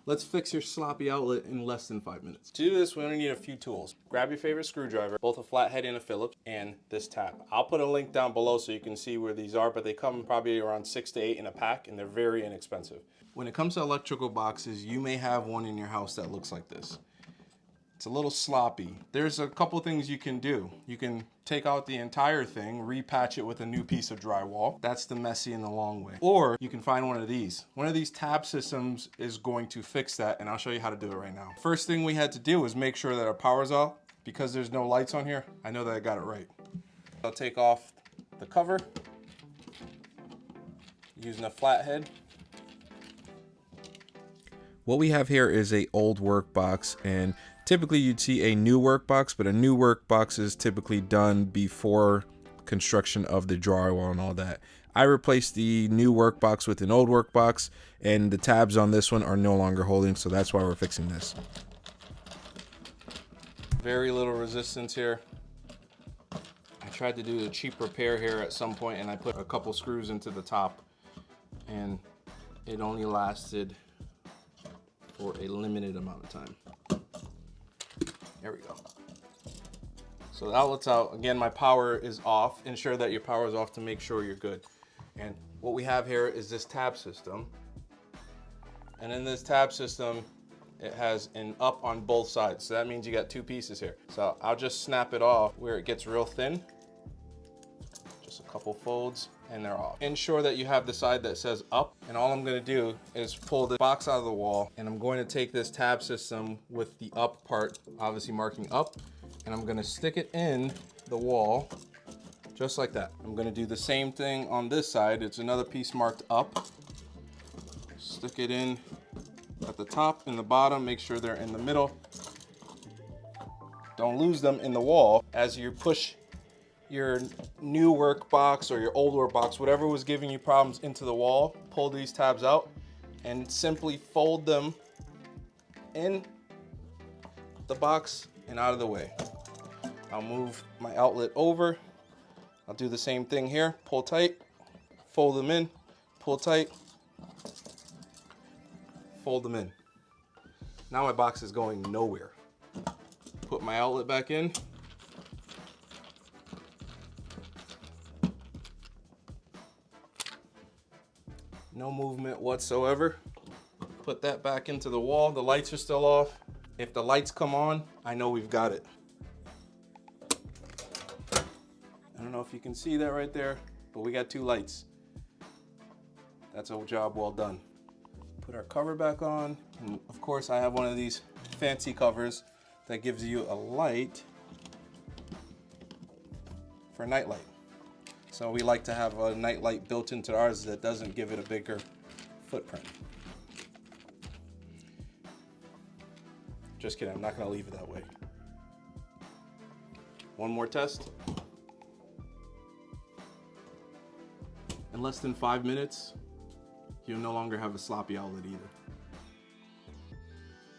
Let's fix your sloppy outlet in less than 5 minutes. To do this, we only need a few tools. Grab your favorite screwdriver, both a flathead and a Phillips, and this tab. I'll put a link down below so you can see where these are, but they come probably around 6 to 8 in a pack, and they're very inexpensive. When it comes to electrical boxes, you may have one in your house that looks like this. It's a little sloppy. There's a couple things you can do. You can take out the entire thing, repatch it with a new piece of drywall. That's the messy and the long way. Or you can find one of these. One of these tab systems is going to fix that, and I'll show you how to do it right now. First thing we had to do was make sure that our power's off. Because there's no lights on here, I know that I got it right. I'll take off the cover using a flathead. What we have here is a old work box, and typically you'd see a new work box, but a new work box is typically done before construction of the drywall and all that. I replaced the new work box with an old work box, and the tabs on this one are no longer holding, so that's why we're fixing this. Very little resistance here. I tried to do a cheap repair here at some point, and I put a couple screws into the top, and it only lasted for a limited amount of time. There we go. So the outlet's out. Again, my power is off. Ensure that your power is off to make sure you're good. And what we have here is this tab system. And in this tab system, it has an up on both sides. So that means you got two pieces here. So I'll just snap it off where it gets real thin. Just a couple folds and they're off. Ensure that you have the side that says up, and all I'm gonna do is pull the box out of the wall, and I'm going to take this tab system with the up part, obviously marking up, and I'm gonna stick it in the wall, just like that. I'm gonna do the same thing on this side. It's another piece marked up. Stick it in at the top and the bottom, make sure they're in the middle. Don't lose them in the wall. As you push your new work box or your old work box, whatever was giving you problems, into the wall, pull these tabs out and simply fold them in the box and out of the way. I'll move my outlet over. I'll do the same thing here. Pull tight, fold them in, pull tight, fold them in. Now my box is going nowhere. Put my outlet back in. No movement whatsoever. Put that back into the wall. The lights are still off. If the lights come on, I know we've got it. I don't know if you can see that right there, but we got two lights. That's a job well done. Put our cover back on. And of course, I have one of these fancy covers that gives you a light for night light. So we like to have a night light built into ours that doesn't give it a bigger footprint. Just kidding, I'm not gonna leave it that way. One more test. In less than 5 minutes, you'll no longer have a sloppy outlet either.